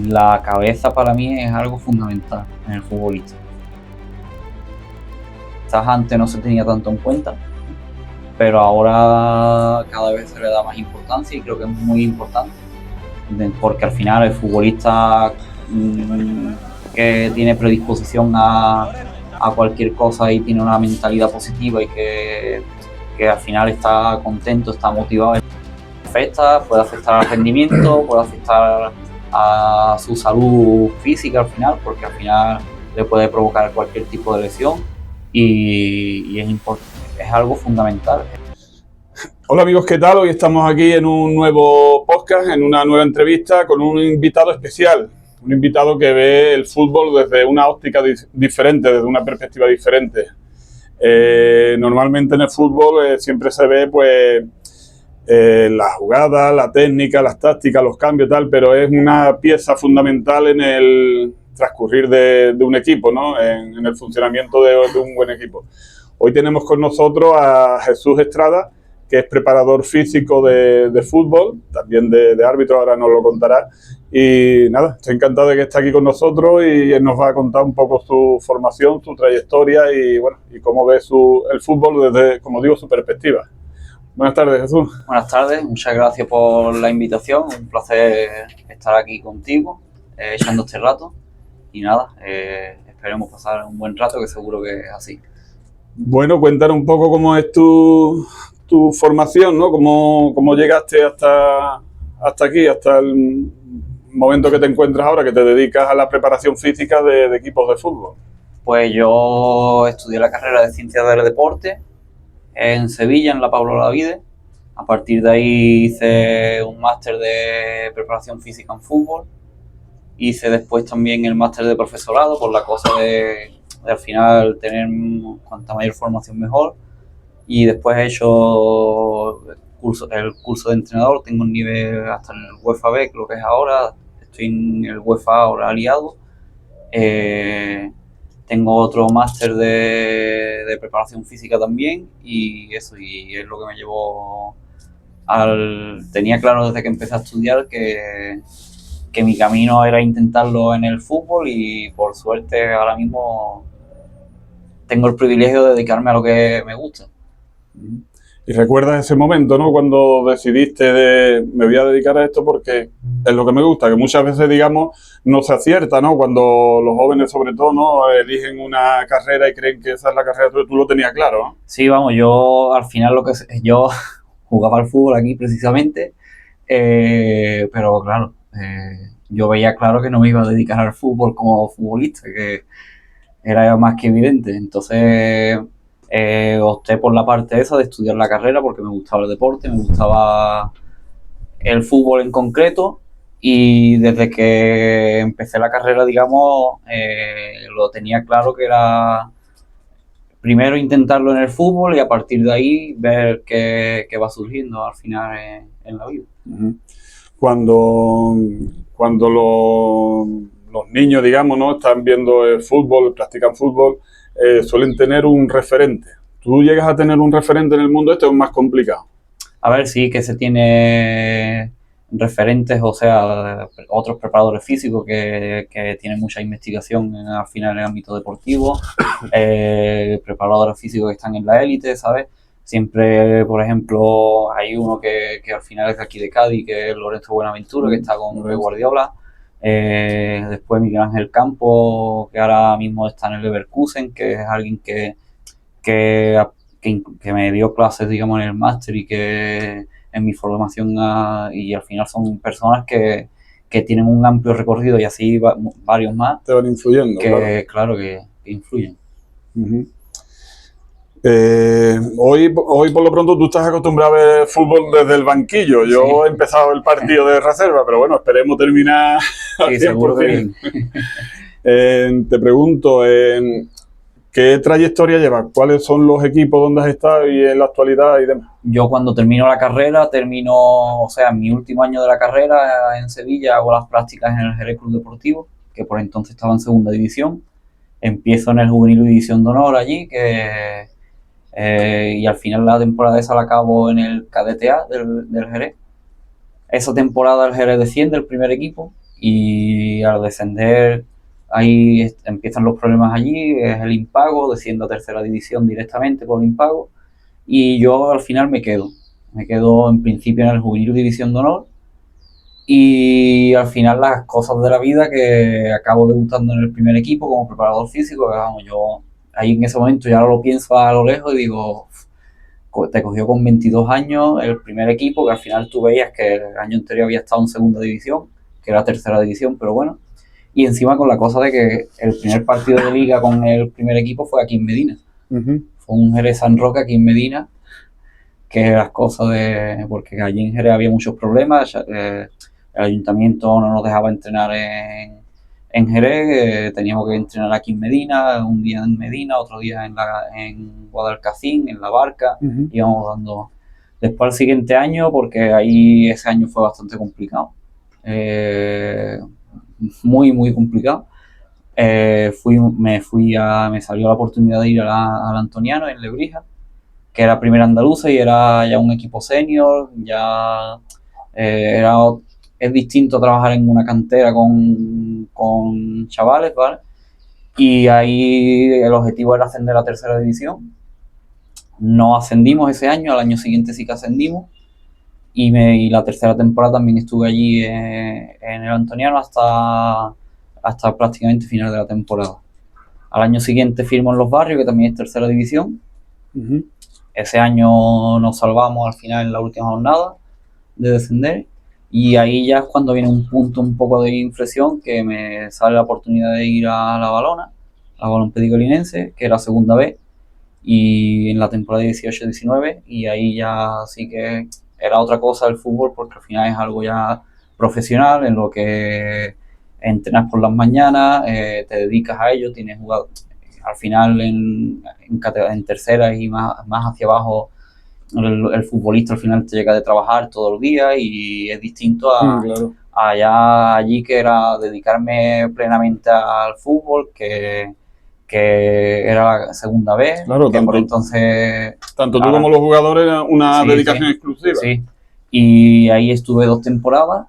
La cabeza para mí es algo fundamental en el futbolista. Quizás antes no se tenía tanto en cuenta, pero ahora cada vez se le da más importancia y creo que es muy importante, porque al final el futbolista que tiene predisposición a cualquier cosa y tiene una mentalidad positiva y que al final está contento, está motivado, puede afectar al rendimiento, puede afectar a su salud física al final, porque al final le puede provocar cualquier tipo de lesión y es algo fundamental. Hola amigos, ¿qué tal? Hoy estamos aquí en un nuevo podcast, en una nueva entrevista con un invitado especial. Un invitado que ve el fútbol desde una óptica diferente, desde una perspectiva diferente. Normalmente en el fútbol siempre se ve pues la jugada, la técnica, las tácticas, los cambios, tal, pero es una pieza fundamental en el transcurrir de un equipo, ¿no? En el funcionamiento de un buen equipo. Hoy tenemos con nosotros a Jesús Estrada, que es preparador físico de fútbol, también de árbitro, ahora nos lo contará. Y nada, estoy encantado de que esté aquí con nosotros y él nos va a contar un poco su formación, su trayectoria y bueno, y cómo ve el fútbol desde, como digo, su perspectiva. Buenas tardes, Jesús. Buenas tardes, muchas gracias por la invitación, un placer estar aquí contigo, echando este rato y nada, esperemos pasar un buen rato, que seguro que es así. Bueno, cuéntanos un poco cómo es tu formación, ¿no? ¿Cómo llegaste hasta aquí, hasta el momento que te encuentras ahora, que te dedicas a la preparación física de equipos de fútbol? Pues yo estudié la carrera de Ciencias del Deporte en Sevilla, en la Pablo Olavide. A partir de ahí hice un máster de preparación física en fútbol. Hice después también el máster de profesorado, por la cosa de al final tener cuanta mayor formación mejor. Y después he hecho el curso de entrenador, tengo un nivel hasta en el UEFA B, creo que es ahora, estoy en el UEFA ahora aliado. Tengo otro máster de preparación física también y eso, y es lo que me llevó tenía claro desde que empecé a estudiar que mi camino era intentarlo en el fútbol y por suerte ahora mismo tengo el privilegio de dedicarme a lo que me gusta. Y recuerdas ese momento, ¿no? Cuando decidiste me voy a dedicar a esto porque es lo que me gusta, que muchas veces, digamos, no se acierta, ¿no? Cuando los jóvenes, sobre todo, ¿no? Eligen una carrera y creen que esa es la carrera, tú lo tenías claro, ¿no? Sí, vamos, yo al final yo jugaba al fútbol aquí precisamente, pero claro, yo veía claro que no me iba a dedicar al fútbol como futbolista, que era más que evidente. Entonces opté por la parte esa de estudiar la carrera porque me gustaba el deporte, me gustaba el fútbol en concreto, y desde que empecé la carrera, digamos, lo tenía claro que era primero intentarlo en el fútbol y a partir de ahí ver qué va surgiendo al final en la vida. Cuando los niños, digamos, ¿no? Están viendo el fútbol, practican fútbol, suelen tener un referente. ¿Tú llegas a tener un referente en el mundo este o es más complicado? A ver, sí que se tiene referentes, o sea, otros preparadores físicos que tienen mucha investigación al final en el ámbito deportivo, preparadores físicos que están en la élite, ¿sabes? Siempre, por ejemplo, hay uno que al final es de aquí de Cádiz, que es Lorenzo Buenaventura, que está con Pep Guardiola. Después Miguel Ángel Campos, que ahora mismo está en el Leverkusen, que es alguien que me dio clases, digamos, en el máster y que en mi formación, y al final son personas que tienen un amplio recorrido y así varios más. Te van influyendo, que, claro que influyen. Hoy por lo pronto tú estás acostumbrado a ver fútbol desde el banquillo. Yo Sí. he empezado el partido de reserva, pero bueno, esperemos terminar al 100%. Seguro que bien. Te pregunto, ¿qué trayectoria llevas? ¿Cuáles son los equipos donde has estado y en la actualidad y demás? Yo cuando termino la carrera, o sea, en mi último año de la carrera en Sevilla hago las prácticas en el Jerez Club Deportivo, que por entonces estaba en segunda división. Empiezo en el Juvenil División de Honor allí, y al final la temporada esa la acabo en el Cadete A del Jerez. Esa temporada el Jerez desciende, el primer equipo, y al descender ahí empiezan los problemas allí, es el impago, desciendo a tercera división directamente por el impago y yo al final me quedo en principio en el juvenil división de honor y al final las cosas de la vida que acabo debutando en el primer equipo como preparador físico, que vamos, yo ahí en ese momento ya lo pienso a lo lejos y digo, te cogió con 22 años el primer equipo, que al final tú veías que el año anterior había estado en segunda división, que era tercera división, pero bueno, y encima con la cosa de que el primer partido de liga con el primer equipo fue aquí en Medina. Fue un Jerez San Roque aquí en Medina, que las cosas de... porque allí en Jerez había muchos problemas, el ayuntamiento no nos dejaba entrenar en Jerez, teníamos que entrenar aquí en Medina, un día en Medina, otro día en Guadalcacín, en La Barca, íbamos dando... Después al siguiente año, porque ahí ese año fue bastante complicado, muy complicado, me salió la oportunidad de ir al Antoniano en Lebrija, que era primera andaluza y era ya un equipo senior, ya es distinto trabajar en una cantera con chavales, ¿vale? Y ahí el objetivo era ascender a tercera división. No ascendimos ese año, al año siguiente sí que ascendimos. Y la tercera temporada también estuve allí en el Antoniano hasta prácticamente final de la temporada. Al año siguiente firmo en Los Barrios, que también es tercera división. Ese año nos salvamos al final en la última jornada de descender. Y ahí ya es cuando viene un punto un poco de inflexión, que me sale la oportunidad de ir a la Balona, a Balón Pedicolinense, que era segunda vez, y en la temporada 18-19, y ahí ya sí que era otra cosa el fútbol, porque al final es algo ya profesional, en lo que entrenas por las mañanas, te dedicas a ello, tienes jugado, al final en tercera y más hacia abajo, el futbolista al final te llega de trabajar todos los días y es distinto claro. allí que era dedicarme plenamente al fútbol, que era la segunda vez, claro, que por entonces... Tanto tú como los jugadores, una sí, dedicación exclusiva. Sí, y ahí estuve 2 temporadas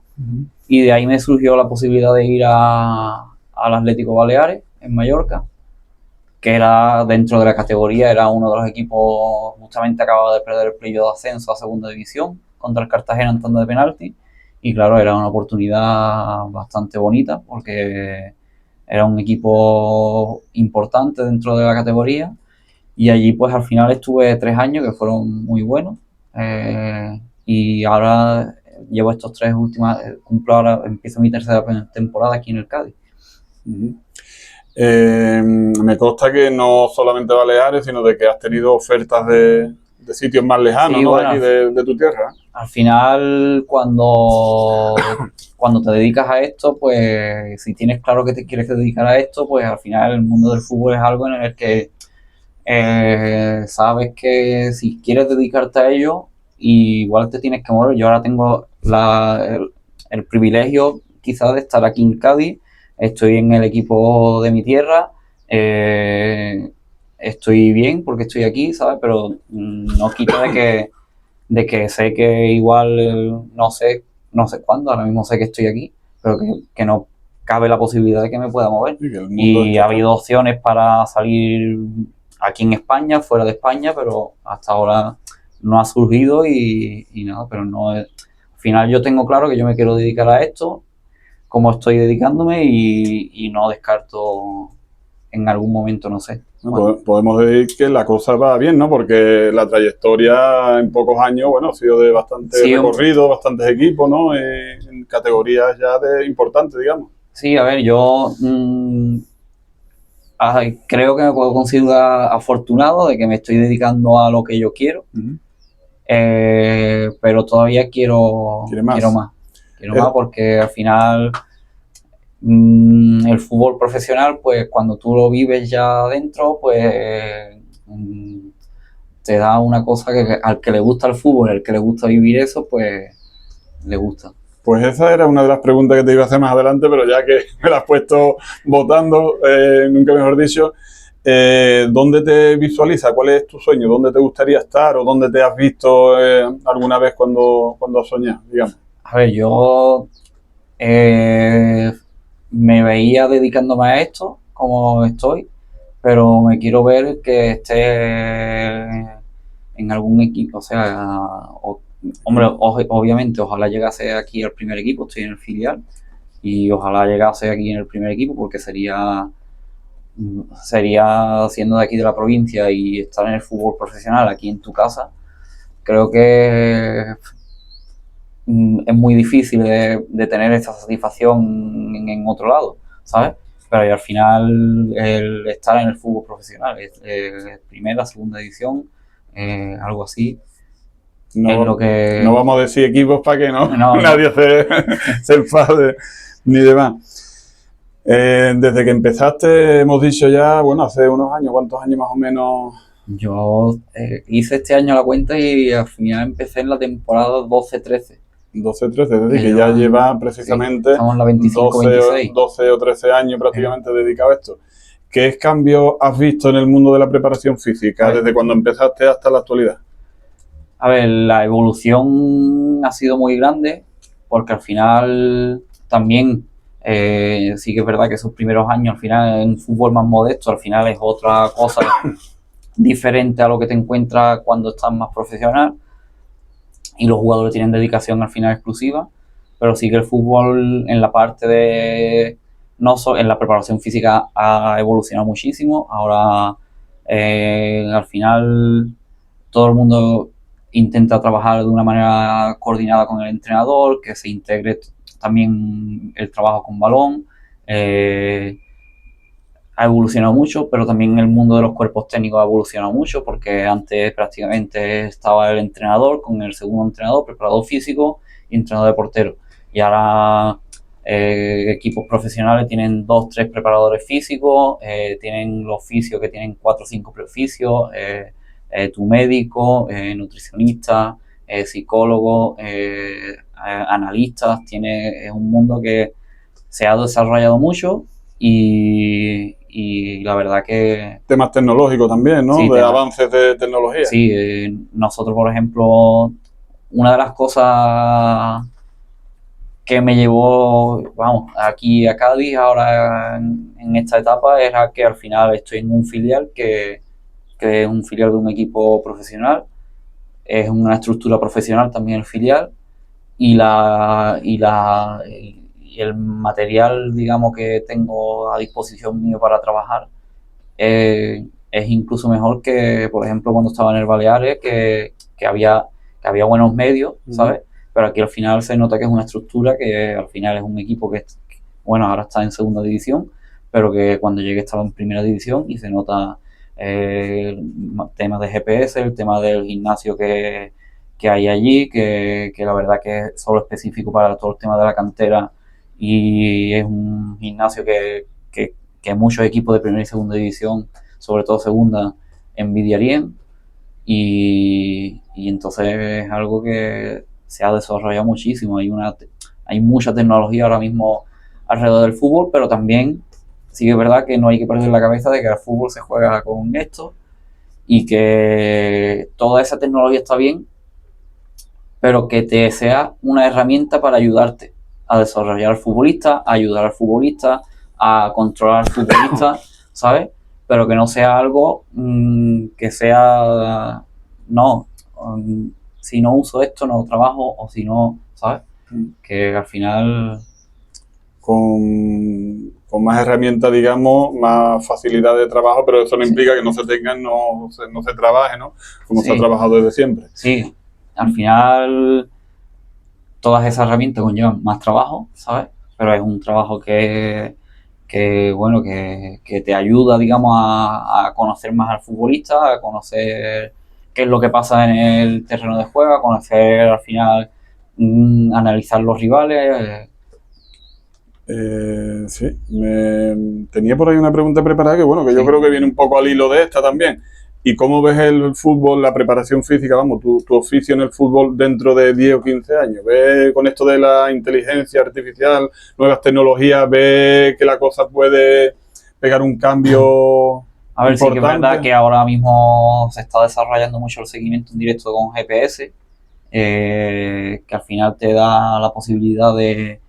y de ahí me surgió la posibilidad de ir al Atlético Baleares, en Mallorca, que era dentro de la categoría, era uno de los equipos, justamente acababa de perder el playoff de ascenso a segunda división contra el Cartagena en tanda de penalti, y claro, era una oportunidad bastante bonita porque era un equipo importante dentro de la categoría, y allí pues al final estuve 3 años que fueron muy buenos, y ahora llevo estos 3 últimos, empiezo mi tercera temporada aquí en el Cádiz. Me consta que no solamente Baleares, sino de que has tenido ofertas de sitios más lejanos, sí, ¿no? Bueno, de aquí, de tu tierra. Al final, cuando te dedicas a esto, pues si tienes claro que te quieres dedicar a esto, pues al final el mundo del fútbol es algo en el que sabes que si quieres dedicarte a ello, igual te tienes que mover. Yo ahora tengo el privilegio quizás de estar aquí en Cádiz, estoy en el equipo de mi tierra, estoy bien porque estoy aquí, ¿sabes? Pero no quita de que sé que igual no sé cuándo, ahora mismo sé que estoy aquí, pero que no cabe la posibilidad de que me pueda mover. Y ha habido opciones para salir aquí en España, fuera de España, pero hasta ahora no ha surgido y nada, pero no es... Al final yo tengo claro que yo me quiero dedicar a esto, como estoy dedicándome, y no descarto en algún momento, no sé. Bueno. Podemos decir que la cosa va bien, ¿no? Porque la trayectoria en pocos años, bueno, ha sido de bastante recorrido, bastantes equipos, ¿no? En categorías ya importantes, digamos. Sí, a ver, yo creo que me puedo considerar afortunado de que me estoy dedicando a lo que yo quiero, pero todavía quiero más. Quiero más porque al final el fútbol profesional, pues cuando tú lo vives ya adentro, pues te da una cosa que al que le gusta el fútbol, al que le gusta vivir eso, pues le gusta. Pues esa era una de las preguntas que te iba a hacer más adelante, pero ya que me la has puesto votando, nunca mejor dicho, ¿dónde te visualizas? ¿Cuál es tu sueño? ¿Dónde te gustaría estar? ¿O dónde te has visto alguna vez cuando has soñado, digamos? A ver, yo me veía dedicándome a esto, como estoy, pero me quiero ver que esté en algún equipo, o sea, hombre, obviamente, ojalá llegase aquí al primer equipo, estoy en el filial, y ojalá llegase aquí en el primer equipo, porque sería siendo de aquí de la provincia y estar en el fútbol profesional aquí en tu casa, creo que es muy difícil de tener esa satisfacción en otro lado, ¿sabes? Pero al final el estar en el fútbol profesional, primera, segunda división, algo así, No, es lo que... no vamos a decir equipos para que no, No, nadie se enfade ni demás. Desde que empezaste, hemos dicho ya, bueno, hace unos años, ¿cuántos años más o menos? Yo hice este año la cuenta y al final empecé en la temporada 12-13. 12, 13, es decir, que ya lleva precisamente sí, estamos en la 25, 26. 12 o 13 años prácticamente dedicado a esto. ¿Qué cambios has visto en el mundo de la preparación física desde cuando empezaste hasta la actualidad? A ver, la evolución ha sido muy grande porque al final también sí que es verdad que esos primeros años al final en fútbol más modesto al final es otra cosa diferente a lo que te encuentras cuando estás más profesional y los jugadores tienen dedicación al final exclusiva, pero sí que el fútbol en la parte de no en la preparación física ha evolucionado muchísimo. Ahora al final todo el mundo intenta trabajar de una manera coordinada con el entrenador, que se integre también el trabajo con balón. Ha evolucionado mucho, pero también el mundo de los cuerpos técnicos ha evolucionado mucho, porque antes prácticamente estaba el entrenador con el segundo entrenador, preparador físico y entrenador de portero. Y ahora equipos profesionales tienen 2, 3 preparadores físicos, tienen los fisios que tienen 4 o 5 fisios, tu médico, nutricionista, psicólogo, analistas. Es un mundo que se ha desarrollado mucho y la verdad que... Temas tecnológicos también, ¿no? Sí, de avances de tecnología. Sí, nosotros, por ejemplo, una de las cosas que me llevó, vamos, aquí a Cádiz ahora en esta etapa era que al final estoy en un filial que es un filial de un equipo profesional, es una estructura profesional también el filial y el material, digamos, que tengo a disposición mío para trabajar es incluso mejor que, por ejemplo, cuando estaba en el Baleares, que había buenos medios, ¿sabes? Pero aquí al final se nota que es una estructura que al final es un equipo que, bueno, ahora está en segunda división, pero que cuando llegué estaba en primera división y se nota el tema de GPS, el tema del gimnasio que hay allí, que la verdad que es solo específico para todo el tema de la cantera y es un gimnasio que muchos equipos de primera y segunda división, sobre todo segunda, envidiarían y entonces es algo que se ha desarrollado muchísimo. Hay mucha tecnología ahora mismo alrededor del fútbol, pero también sí que es verdad que no hay que perder la cabeza de que el fútbol se juega con esto y que toda esa tecnología está bien, pero que te sea una herramienta para ayudarte a desarrollar al futbolista, a ayudar al futbolista, a controlar al futbolista, ¿sabes? Pero que no sea algo que sea, no, si no uso esto no trabajo, o si no, ¿sabes? Que al final... Con más herramientas, digamos, más facilidad de trabajo, pero eso no implica que no se tengan, no se trabaje, ¿no? Como se ha trabajado desde siempre. Sí, al final todas esas herramientas conllevan más trabajo, ¿sabes? Pero es un trabajo que te ayuda, digamos, a conocer más al futbolista, a conocer qué es lo que pasa en el terreno de juego, a conocer al final, analizar los rivales. Sí, tenía por ahí una pregunta preparada que bueno, que yo creo que viene un poco al hilo de esta también. ¿Y cómo ves el fútbol, la preparación física, vamos, tu oficio en el fútbol dentro de 10 o 15 años? ¿Ves con esto de la inteligencia artificial, nuevas tecnologías, ves que la cosa puede pegar un cambio? A ver, sí que es verdad que ahora mismo se está desarrollando mucho el seguimiento en directo con GPS, que al final te da la posibilidad de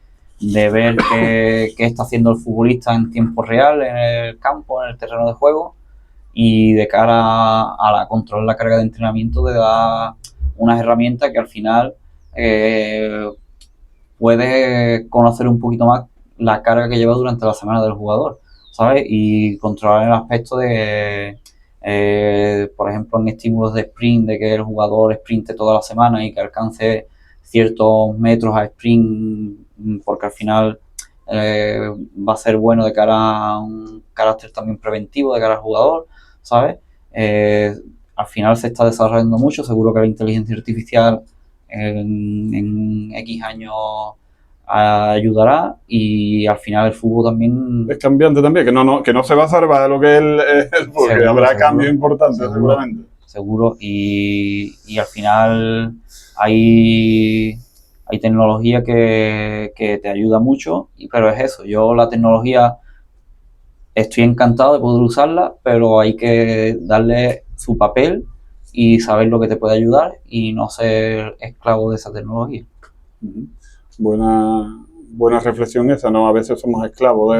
de ver qué está haciendo el futbolista en tiempo real, en el campo, en el terreno de juego, y de cara a controlar la carga de entrenamiento te da unas herramientas que al final puedes conocer un poquito más la carga que lleva durante la semana del jugador, ¿sabes? Y controlar el aspecto de, por ejemplo, en estímulos de sprint, de que el jugador sprinte toda la semana y que alcance ciertos metros a sprint, porque al final va a ser bueno de cara a un carácter también preventivo de cara al jugador, ¿sabes? Al final se está desarrollando mucho, seguro que la inteligencia artificial en X años ayudará, y al final el fútbol también es cambiante también, que no se va a salvar de lo que es el fútbol, que habrá cambios importantes seguramente. Seguro, y al final hay tecnología que te ayuda mucho, pero es eso, yo la tecnología estoy encantado de poder usarla, pero hay que darle su papel y saber lo que te puede ayudar y no ser esclavo de esa tecnología. Buena reflexión esa, ¿no? A veces somos esclavos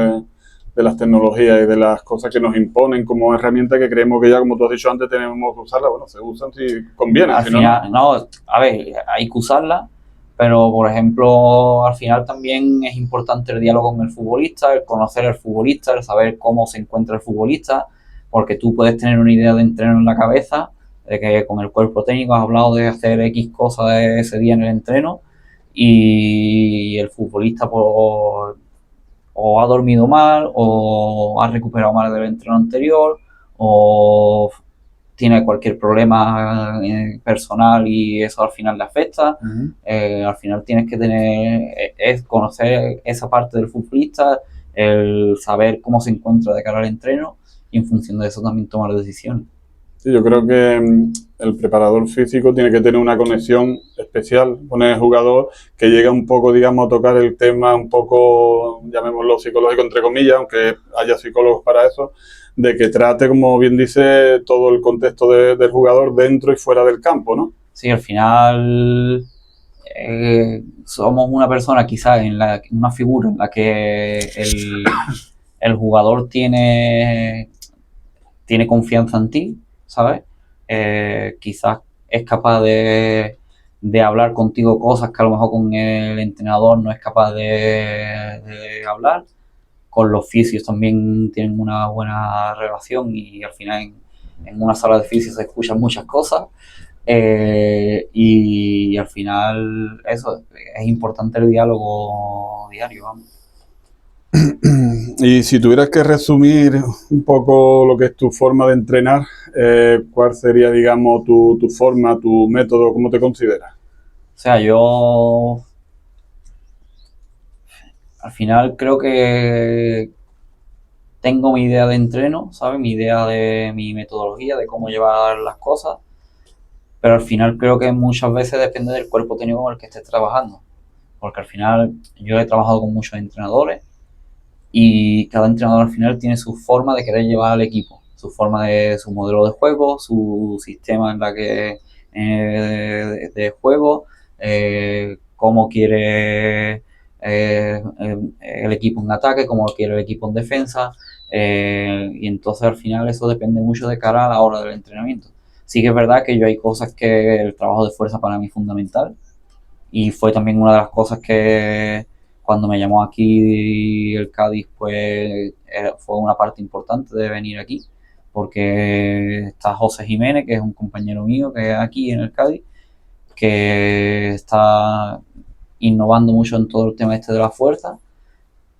de las tecnologías y de las cosas que nos imponen como herramienta que creemos que ya, como tú has dicho antes, tenemos que usarla. Bueno, se usan si conviene. Al si final, no, a ver, hay que usarla, pero por ejemplo, al final también es importante el diálogo con el futbolista, el conocer al futbolista, el saber cómo se encuentra el futbolista, porque tú puedes tener una idea de entreno en la cabeza, de que con el cuerpo técnico has hablado de hacer X cosas ese día en el entreno, y el futbolista pues, o ha dormido mal, o ha recuperado mal del entreno anterior, o tiene cualquier problema personal y eso al final le afecta. Al final tienes que es conocer esa parte del futbolista, el saber cómo se encuentra de cara al entreno, y en función de eso también tomar decisiones. Sí, yo creo que el preparador físico tiene que tener una conexión especial con el jugador, que llegue un poco, digamos, a tocar el tema un poco, llamémoslo psicológico entre comillas, aunque haya psicólogos para eso, de que trate, como bien dice, todo el contexto del jugador dentro y fuera del campo, ¿no? Sí, al final somos una persona quizás una figura en la que el jugador tiene confianza en ti, ¿sabes? Quizás es capaz de hablar contigo cosas que a lo mejor con el entrenador no es capaz de hablar. Con los fisios también tienen una buena relación, y al final en una sala de fisios se escuchan muchas cosas, y al final eso, es importante el diálogo diario, vamos. Y si tuvieras que resumir un poco lo que es tu forma de entrenar, ¿cuál sería, digamos, tu forma, tu método, cómo te consideras? O sea, yo al final creo que tengo mi idea de entreno, ¿sabes? Mi idea de mi metodología, de cómo llevar las cosas, pero al final creo que muchas veces depende del cuerpo técnico con el que estés trabajando, porque al final yo he trabajado con muchos entrenadores, y cada entrenador al final tiene su forma de querer llevar al equipo, su modelo de juego, su sistema en la que de juego, cómo quiere el equipo en ataque, cómo quiere el equipo en defensa, y entonces al final eso depende mucho de cara a la hora del entrenamiento. Sí que es verdad que yo hay cosas que el trabajo de fuerza para mí es fundamental, y fue también una de las cosas que cuando me llamó aquí el Cádiz, pues fue una parte importante de venir aquí, porque está José Jiménez, que es un compañero mío que es aquí en el Cádiz, que está innovando mucho en todo el tema este de la fuerza,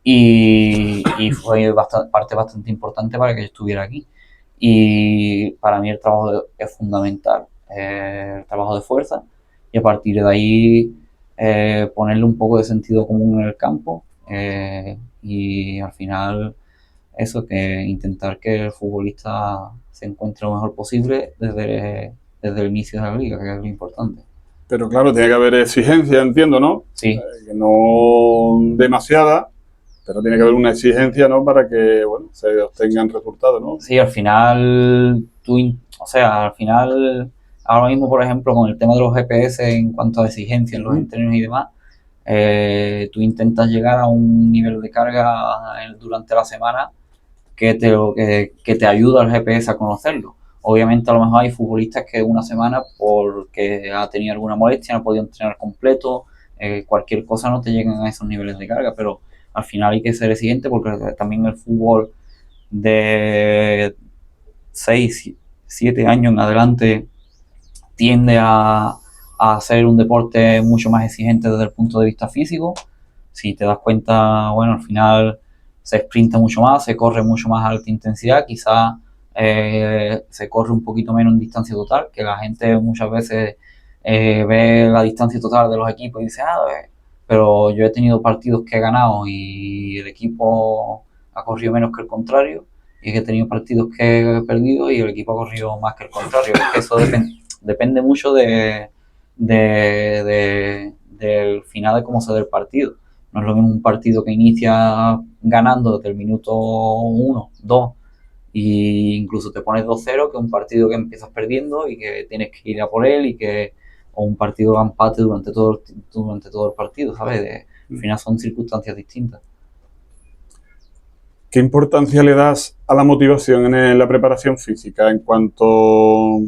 y fue parte bastante importante para que yo estuviera aquí. Y para mí el trabajo es fundamental, el trabajo de fuerza, y a partir de ahí ponerle un poco de sentido común en el campo, y al final eso, que intentar que el futbolista se encuentre lo mejor posible desde el inicio de la liga, que es lo importante. Pero claro, tiene que haber exigencia, entiendo, ¿no? Sí. Que no demasiada, pero tiene que haber una exigencia, ¿no? Para que, bueno, se obtengan resultados, ¿no? Sí, al final, al final, ahora mismo, por ejemplo, con el tema de los GPS en cuanto a exigencia en los entrenos y demás, tú intentas llegar a un nivel de carga durante la semana que te ayuda al GPS a conocerlo. Obviamente a lo mejor hay futbolistas que una semana porque ha tenido alguna molestia, no ha podido entrenar completo, cualquier cosa no te llegan a esos niveles de carga, pero al final hay que ser exigente porque también el fútbol de 6, 7 años en adelante tiende a ser un deporte mucho más exigente desde el punto de vista físico. Si te das cuenta, bueno, al final se sprinta mucho más, se corre mucho más a alta intensidad, quizás se corre un poquito menos en distancia total, que la gente muchas veces ve la distancia total de los equipos y dice, pero yo he tenido partidos que he ganado y el equipo ha corrido menos que el contrario, y he tenido partidos que he perdido y el equipo ha corrido más que el contrario. Es que eso depende mucho del final de cómo se dé el partido. No es lo mismo un partido que inicia ganando desde el minuto 1, 2 e incluso te pones 2-0 que un partido que empiezas perdiendo y que tienes que ir a por él o un partido de empate durante todo el partido, ¿sabes? Al final son circunstancias distintas. ¿Qué importancia le das a la motivación en la preparación física en cuanto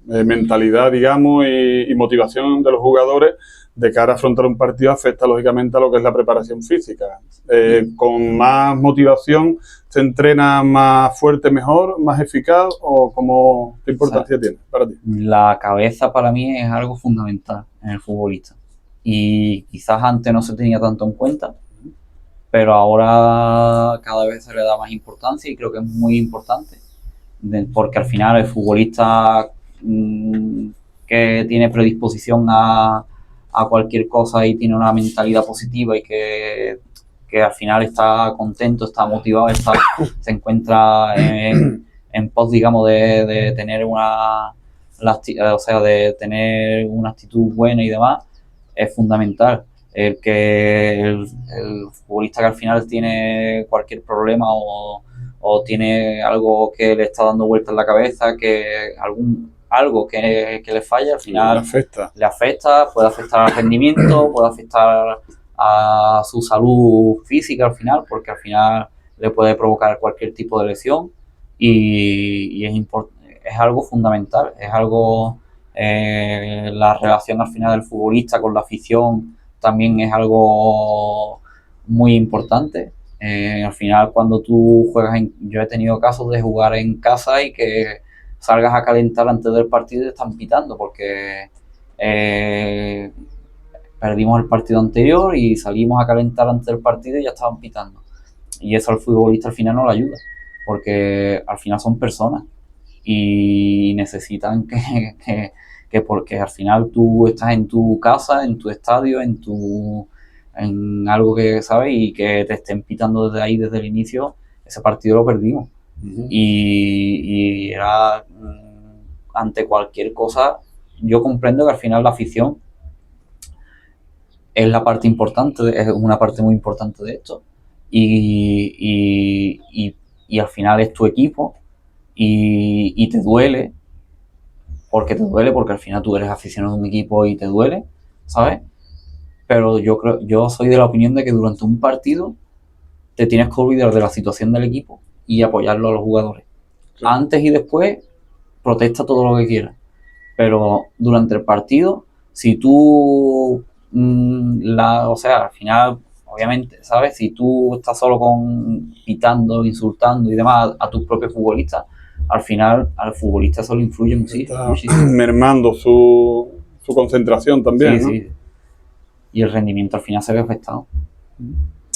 mentalidad, digamos, y motivación de los jugadores de cara a afrontar un partido? Afecta lógicamente a lo que es la preparación física. ¿Con más motivación se entrena más fuerte, mejor, más eficaz o qué importancia tiene para ti? La cabeza para mí es algo fundamental en el futbolista y quizás antes no se tenía tanto en cuenta, pero ahora cada vez se le da más importancia y creo que es muy importante porque al final el futbolista que tiene predisposición a cualquier cosa y tiene una mentalidad positiva y que al final está contento, está motivado, se encuentra en pos, digamos, de tener de tener una actitud buena y demás, es fundamental. El futbolista que al final tiene cualquier problema o tiene algo que le está dando vuelta en la cabeza, algo que le falla, al final le afecta, puede afectar al rendimiento, puede afectar a su salud física al final, porque al final le puede provocar cualquier tipo de lesión y es algo fundamental, es algo, la relación al final del futbolista con la afición también es algo muy importante. Al final cuando tú juegas, yo he tenido casos de jugar en casa y que salgas a calentar antes del partido y te están pitando porque perdimos el partido anterior y salimos a calentar antes del partido y ya estaban pitando. Y eso al futbolista al final no le ayuda, porque al final son personas y necesitan que porque al final tú estás en tu casa, en tu estadio, en algo que sabes y que te estén pitando desde ahí, desde el inicio, ese partido lo perdimos. Y era ante cualquier cosa, yo comprendo que al final la afición es la parte importante, es una parte muy importante de esto y al final es tu equipo y te duele porque al final tú eres aficionado de un equipo y te duele, ¿sabes? Pero yo soy de la opinión de que durante un partido te tienes que olvidar de la situación del equipo y apoyarlo a los jugadores. Claro. Antes y después protesta todo lo que quieras, pero durante el partido, si tú al final, obviamente, ¿sabes? Si tú estás solo pitando, insultando y demás a tus propios futbolistas, al final al futbolista eso le influye muchísimo. Mermando su concentración también, sí, ¿no? Sí. Y el rendimiento al final se ve afectado.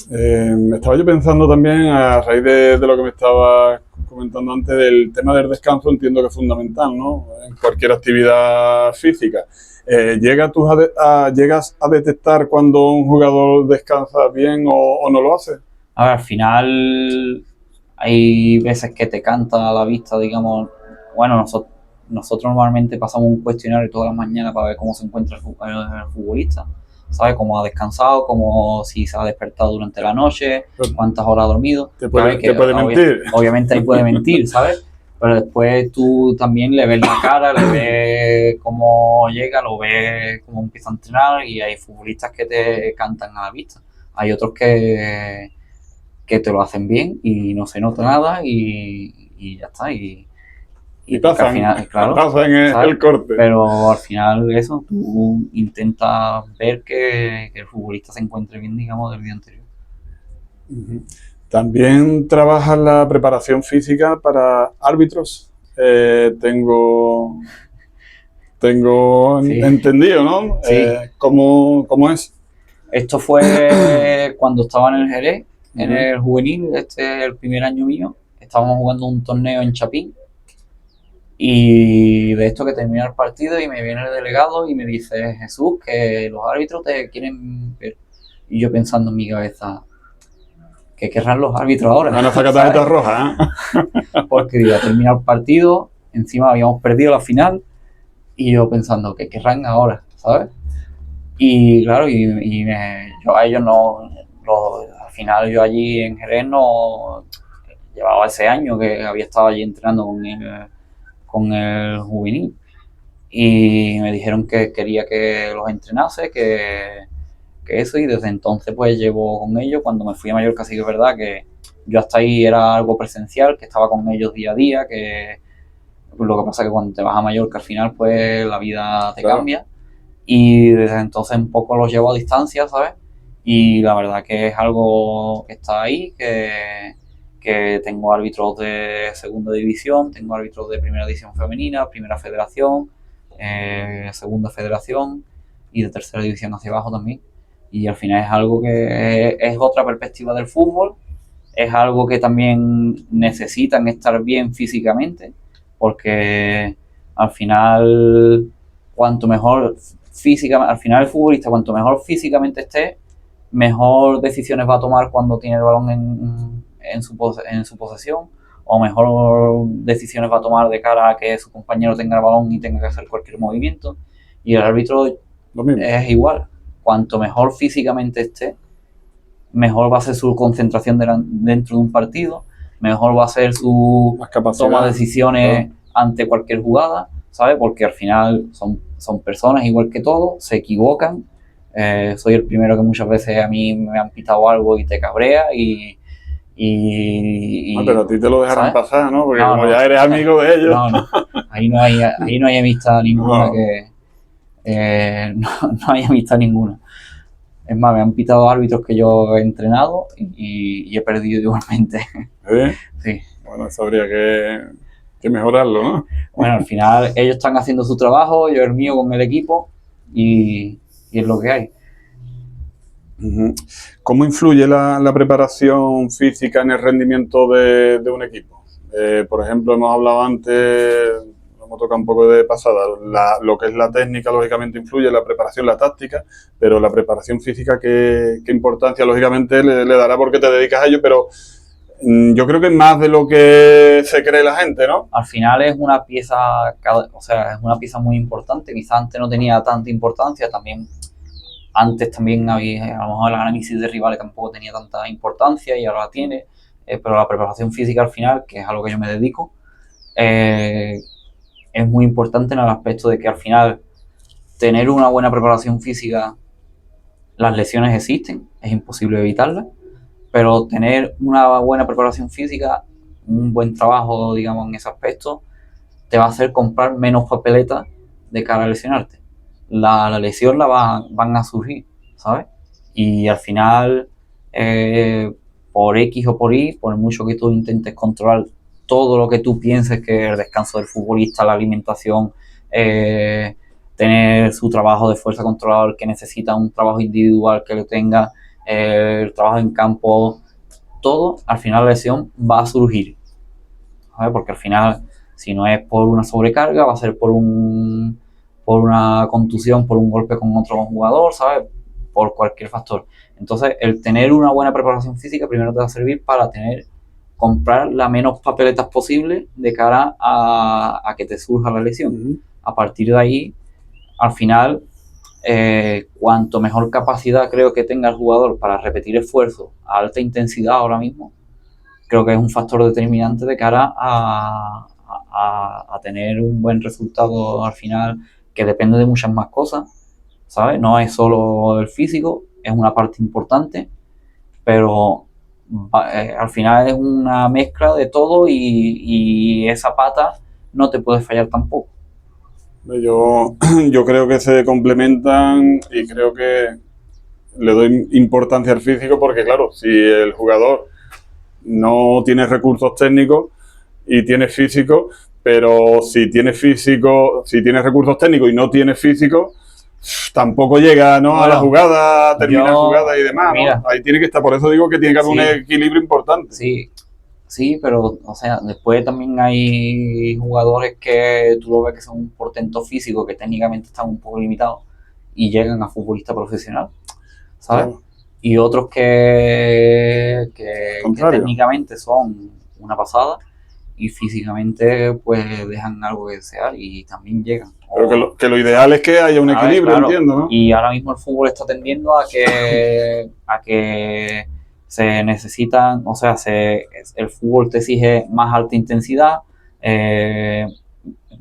Estaba yo pensando también, a raíz de lo que me estabas comentando antes, del tema del descanso, entiendo que es fundamental, ¿no? En cualquier actividad física. ¿Llegas a detectar cuando un jugador descansa bien o no lo hace? A ver, al final hay veces que te canta a la vista, digamos, bueno, nosotros normalmente pasamos un cuestionario todas las mañanas para ver cómo se encuentra el futbolista, ¿sabes? Cómo ha descansado, cómo si se ha despertado durante la noche, cuántas horas ha dormido. Te puede mentir. Obviamente ahí puede mentir, ¿sabes? pero después tú también le ves la cara, le ves cómo llega, lo ves cómo empieza a entrenar y hay futbolistas que te cantan a la vista. Hay otros que te lo hacen bien y no se nota nada y ya está. Y porque pasan, al final, claro, pasan el corte. pero al final eso, tú intentas ver que el futbolista se encuentre bien, digamos, del día anterior. También trabajas la preparación física para árbitros. Tengo Sí. entendido, ¿no? Sí. ¿Cómo es? Esto fue cuando estaba en el Jerez, en Ujú. el juvenil, este es el primer año mío. Estábamos jugando un torneo en Chapín y de esto que termina el partido y me viene el delegado y me dice: Jesús, que los árbitros te quieren ver. Y yo pensando en mi cabeza, ¿qué querrán los árbitros ahora? Van a sacar tarjeta roja, ¿eh? Porque digo, termina el partido, encima habíamos perdido la final y yo pensando, ¿qué querrán ahora? ¿Sabes? Y claro, yo a ellos no, al final yo allí en Jerez no llevaba ese año que había estado allí entrenando con el juvenil y me dijeron que quería que los entrenase, que eso, y desde entonces pues llevo con ellos. Cuando me fui a Mallorca sí que es verdad que yo hasta ahí era algo presencial, que estaba con ellos día a día, que lo que pasa es que cuando te vas a Mallorca al final pues la vida te Claro. cambia. Y desde entonces un poco los llevo a distancia, ¿sabes? Y la verdad que es algo que está ahí, que tengo árbitros de segunda división, tengo árbitros de primera división femenina, primera federación, segunda federación y de tercera división hacia abajo también. Y al final es algo que es otra perspectiva del fútbol, es algo que también necesitan estar bien físicamente, porque al final, cuanto mejor físicamente, al final el futbolista, cuanto mejor físicamente esté, mejor decisiones va a tomar cuando tiene el balón en su posesión, o mejor decisiones va a tomar de cara a que su compañero tenga el balón y tenga que hacer cualquier movimiento. Y el árbitro es igual, cuanto mejor físicamente esté, mejor va a ser su concentración dentro de un partido, mejor va a ser su toma de decisiones ante cualquier jugada, ¿sabes? Porque al final son personas igual que todos, se equivocan. Soy el primero que muchas veces a mí me han pitado algo y te cabrea Pero a ti te lo dejarán, ¿sabes?, pasar, ¿no? Porque como ya eres amigo de ellos. No. Ahí no hay amistad ninguna no hay amistad ninguna. Es más, me han pitado árbitros que yo he entrenado y he perdido igualmente. Sí. Bueno, eso habría que mejorarlo, ¿no? Bueno, al final ellos están haciendo su trabajo, yo el mío con el equipo y es lo que hay. ¿Cómo influye la preparación física en el rendimiento de un equipo? Por ejemplo, hemos hablado antes, hemos tocado un poco de pasada, lo que es la técnica, lógicamente influye, la preparación, la táctica, pero la preparación física, ¿qué importancia, lógicamente, le dará porque te dedicas a ello? Pero yo creo que es más de lo que se cree la gente, ¿no? Al final es una pieza, es una pieza muy importante. Quizás antes no tenía tanta importancia, antes también había, a lo mejor el análisis de rivales tampoco tenía tanta importancia y ahora la tiene, pero la preparación física al final, que es a lo que yo me dedico, es muy importante en el aspecto de que al final tener una buena preparación física, las lesiones existen, es imposible evitarlas, pero tener una buena preparación física, un buen trabajo, digamos, en ese aspecto, te va a hacer comprar menos papeletas de cara a lesionarte. La lesión van a surgir, ¿sabes? Y al final, por X o por Y, por mucho que tú intentes controlar todo lo que tú pienses que el descanso del futbolista, la alimentación, tener su trabajo de fuerza controlado, que necesita un trabajo individual que lo tenga, el trabajo en campo, todo, al final la lesión va a surgir, ¿sabes? Porque al final, si no es por una sobrecarga, va a ser por una contusión, por un golpe con otro jugador, ¿sabes? Por cualquier factor. Entonces, el tener una buena preparación física primero te va a servir para comprar la menos papeletas posible de cara a que te surja la lesión. A partir de ahí, al final, cuanto mejor capacidad creo que tenga el jugador para repetir esfuerzos a alta intensidad ahora mismo, creo que es un factor determinante de cara a tener un buen resultado al final, que depende de muchas más cosas, ¿sabes? No es solo el físico, es una parte importante, pero al final es una mezcla de todo y esa pata no te puede fallar tampoco. Yo creo que se complementan y creo que le doy importancia al físico porque, claro, si el jugador no tiene recursos técnicos y tiene físico, pero si tiene físico, si tiene recursos técnicos y no tiene físico, tampoco llega, ¿no?, a la jugada, a terminar jugada y demás, mira, ¿no? Ahí tiene que estar, por eso digo que tiene que haber un equilibrio importante. Sí, sí, pero, o sea, después también hay jugadores que tú lo ves que son un portento físico, que técnicamente están un poco limitados y llegan a futbolista profesional, ¿sabes? Claro. Y otros que técnicamente son una pasada y físicamente pues dejan algo que desear y también llegan. Pero que lo ideal es que haya un equilibrio, claro, entiendo, ¿no? Y ahora mismo el fútbol está tendiendo a que se necesitan, o sea, el fútbol te exige más alta intensidad,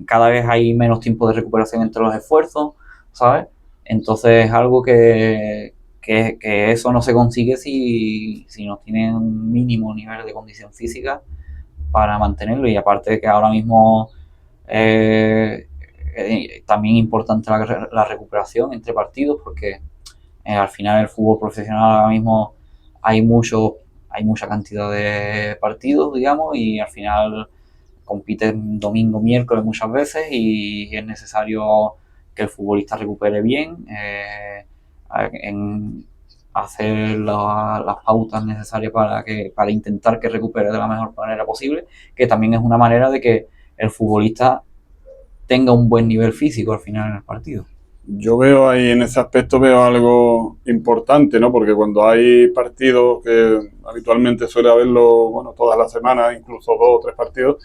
cada vez hay menos tiempo de recuperación entre los esfuerzos, ¿sabes? Entonces es algo que eso no se consigue si no tienen un mínimo nivel de condición física para mantenerlo, y aparte de que ahora mismo también importante la recuperación entre partidos, porque al final el fútbol profesional ahora mismo hay mucha cantidad de partidos, digamos, y al final compiten domingo, miércoles muchas veces y es necesario que el futbolista recupere bien, en hacer las pautas necesarias para intentar que recupere de la mejor manera posible, que también es una manera de que el futbolista tenga un buen nivel físico al final en el partido. Yo veo ahí, en ese aspecto veo algo importante, ¿no? Porque cuando hay partidos, que habitualmente suele haberlo, bueno, todas las semanas, incluso 2 o 3 partidos,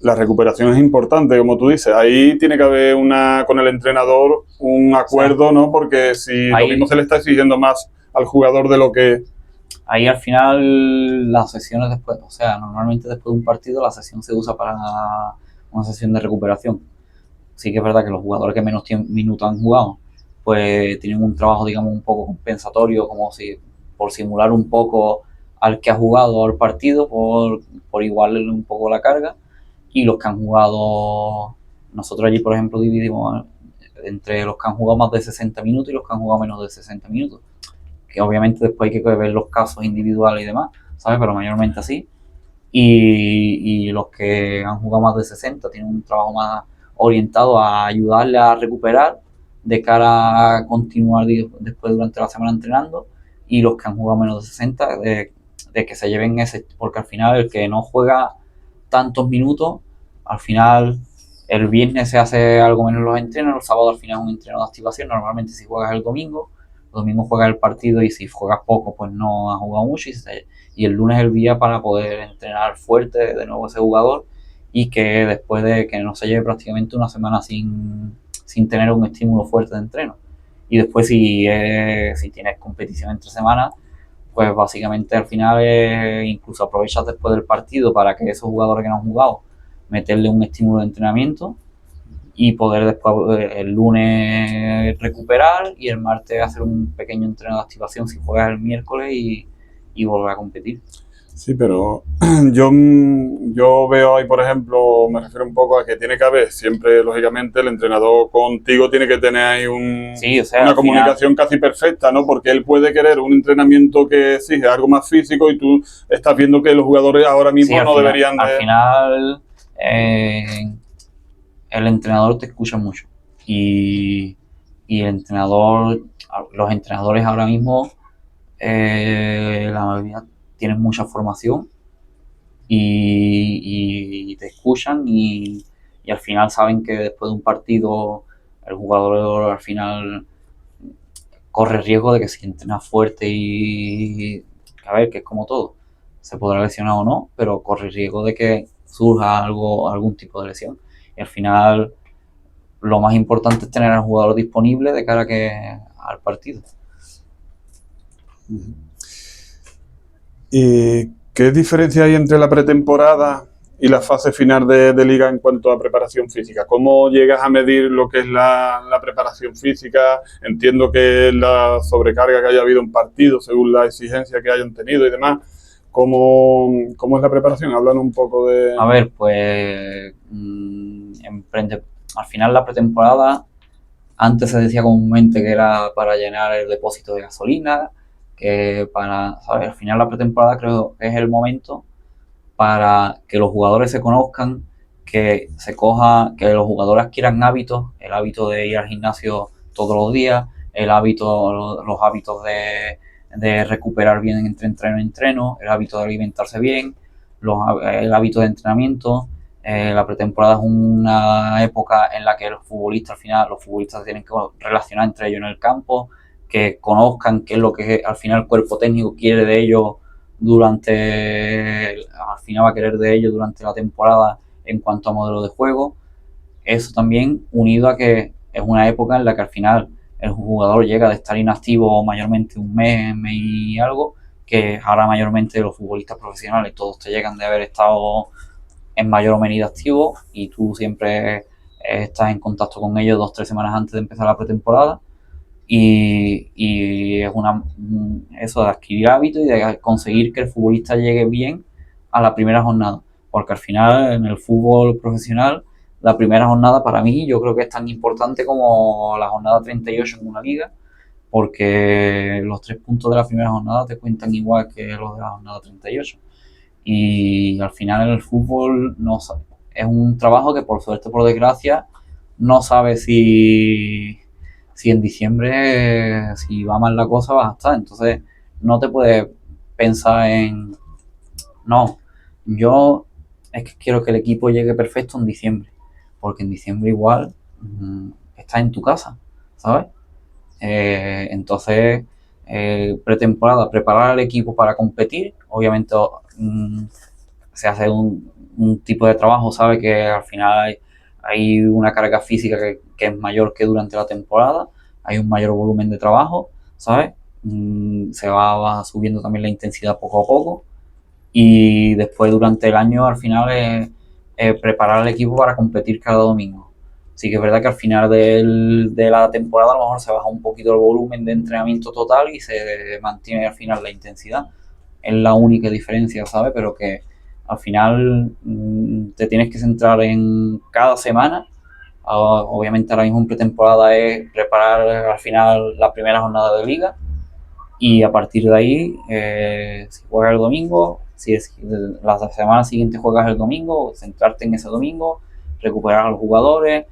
la recuperación es importante, como tú dices. Ahí tiene que haber con el entrenador un acuerdo, ¿no? Porque si lo mismo se le está exigiendo más al jugador de lo que... Ahí al final las sesiones después, o sea, normalmente después de un partido la sesión se usa para una sesión de recuperación. Sí que es verdad que los jugadores que menos minutos han jugado, pues tienen un trabajo, digamos, un poco compensatorio, como si por simular un poco al que ha jugado al partido, por igualarle un poco la carga. Y los que han jugado, nosotros allí, por ejemplo, dividimos entre los que han jugado más de 60 minutos y los que han jugado menos de 60 minutos. Que obviamente después hay que ver los casos individuales y demás, ¿sabes? Pero mayormente así. Y los que han jugado más de 60 tienen un trabajo más orientado a ayudarle a recuperar de cara a continuar después durante la semana entrenando, y los que han jugado menos de 60 de que se lleven ese, porque al final el que no juega tantos minutos, al final el viernes se hace algo menos los entrenos, el sábado al final es un entreno de activación, normalmente si juegas el domingo juegas el partido y si juegas poco pues no has jugado mucho, y el lunes es el día para poder entrenar fuerte de nuevo ese jugador y que después de que no se lleve prácticamente una semana sin tener un estímulo fuerte de entreno. Y después si tienes competición entre semanas, pues básicamente al final incluso aprovechas después del partido para que esos jugadores que no han jugado meterle un estímulo de entrenamiento y poder después el lunes recuperar y el martes hacer un pequeño entreno de activación si juegas el miércoles y volver a competir. Sí, pero yo veo ahí, por ejemplo, me refiero un poco a que tiene que haber siempre, lógicamente, el entrenador contigo tiene que tener ahí una comunicación casi perfecta, ¿no? Porque él puede querer un entrenamiento que exige algo más físico y tú estás viendo que los jugadores ahora mismo no deberían de... Al final, el entrenador te escucha mucho y los entrenadores ahora mismo, la mayoría tienen mucha formación y te escuchan y al final saben que después de un partido el jugador al final corre riesgo de que si entrena fuerte y a ver, que es como todo, se podrá lesionar o no, pero corre riesgo de que surja algún tipo de lesión. Y al final lo más importante es tener al jugador disponible de cara al partido. ¿Y qué diferencia hay entre la pretemporada y la fase final de liga en cuanto a preparación física? ¿Cómo llegas a medir lo que es la preparación física? Entiendo que la sobrecarga que haya habido en partido, según la exigencia que hayan tenido y demás. ¿Cómo es la preparación? Háblanos un poco de... A ver, pues al final la pretemporada, antes se decía comúnmente que era para llenar el depósito de gasolina, que para, ¿sabes? Al final la pretemporada creo que es el momento para que los jugadores se conozcan, que que los jugadores adquieran hábitos, el hábito de ir al gimnasio todos los días, los hábitos de recuperar bien entre entreno y entreno, el hábito de alimentarse bien, el hábito de entrenamiento. La pretemporada es una época en la que los futbolistas se tienen que relacionar entre ellos en el campo, que conozcan qué es lo que al final el cuerpo técnico quiere de ellos al final va a querer de ellos durante la temporada en cuanto a modelo de juego. Eso también unido a que es una época en la que al final el jugador llega de estar inactivo mayormente un mes y algo, que ahora mayormente los futbolistas profesionales todos te llegan de haber estado en mayor o medida activos y tú siempre estás en contacto con ellos 2 o 3 semanas antes de empezar la pretemporada. Y es eso de adquirir hábitos y de conseguir que el futbolista llegue bien a la primera jornada, porque al final en el fútbol profesional la primera jornada para mí yo creo que es tan importante como la jornada 38 en una liga, porque los 3 puntos de la primera jornada te cuentan igual que los de la jornada 38 y al final en el fútbol es un trabajo que por suerte, por desgracia, no sabes si en diciembre, si va mal la cosa, vas a estar. Entonces, no te puedes pensar no, yo es que quiero que el equipo llegue perfecto en diciembre, porque en diciembre igual estás en tu casa, ¿sabes? Entonces, pretemporada, preparar al equipo para competir, obviamente se hace un tipo de trabajo, ¿sabes? Que al final hay una carga física que es mayor que durante la temporada, hay un mayor volumen de trabajo, ¿sabes? Se va subiendo también la intensidad poco a poco y después durante el año al final es preparar al equipo para competir cada domingo. Sí que es verdad que al final de la temporada a lo mejor se baja un poquito el volumen de entrenamiento total y se mantiene al final la intensidad. Es la única diferencia, ¿sabes? Pero que al final te tienes que centrar en cada semana. Obviamente ahora mismo en pretemporada es preparar al final la primera jornada de liga y a partir de ahí, si juegas el domingo, si es la semana siguiente juegas el domingo, centrarte en ese domingo, recuperar a los jugadores,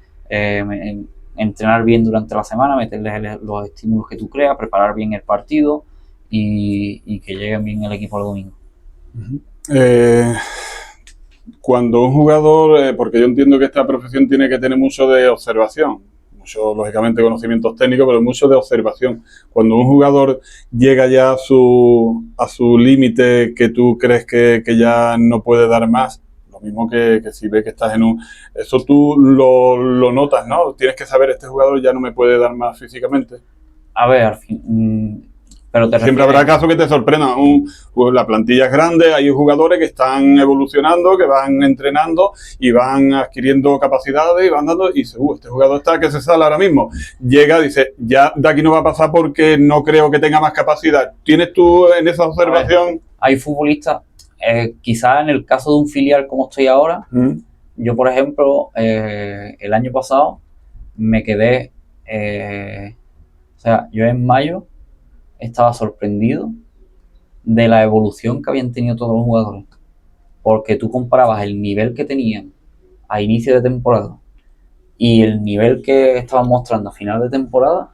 entrenar bien durante la semana, meterles los estímulos que tú creas, preparar bien el partido y que llegue bien el equipo el domingo. Cuando un jugador, porque yo entiendo que esta profesión tiene que tener mucho de observación, mucho, lógicamente, conocimientos técnicos, pero mucho de observación. Cuando un jugador llega ya a su límite que tú crees que ya no puede dar más, lo mismo que si ves que estás en eso tú lo notas, ¿no? Tienes que saber, este jugador ya no me puede dar más físicamente. A ver, al fin... Pero siempre habrá casos que te sorprendan. Pues la plantilla es grande, hay jugadores que están evolucionando, que van entrenando y van adquiriendo capacidades y van dando. Y dice, este jugador está que se sale ahora mismo. Llega, dice, ya de aquí no va a pasar porque no creo que tenga más capacidad. ¿Tienes tú en esa observación? Ver, hay futbolistas, quizás en el caso de un filial como estoy ahora, yo por ejemplo, el año pasado me quedé, o sea, yo en mayo estaba sorprendido de la evolución que habían tenido todos los jugadores, porque tú comparabas el nivel que tenían a inicio de temporada y el nivel que estaban mostrando a final de temporada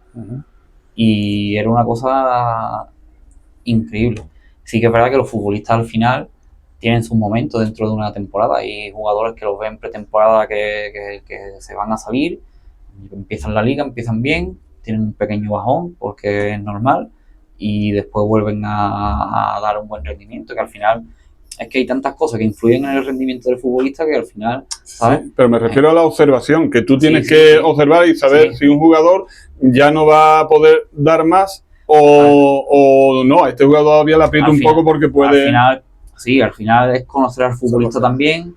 y era una cosa increíble. Sí que es verdad que los futbolistas al final tienen sus momentos dentro de una temporada. Hay jugadores que los ven pretemporada que se van a salir, empiezan la liga, empiezan bien, tienen un pequeño bajón porque es normal y después vuelven a dar un buen rendimiento, que al final es que hay tantas cosas que influyen en el rendimiento del futbolista que al final, ¿sabes? Sí, pero me refiero a la observación, que tú tienes que observar y saber si un jugador ya no va a poder dar más o no, a este jugador todavía le aprieta un poco porque puede... Al final es conocer al futbolista también,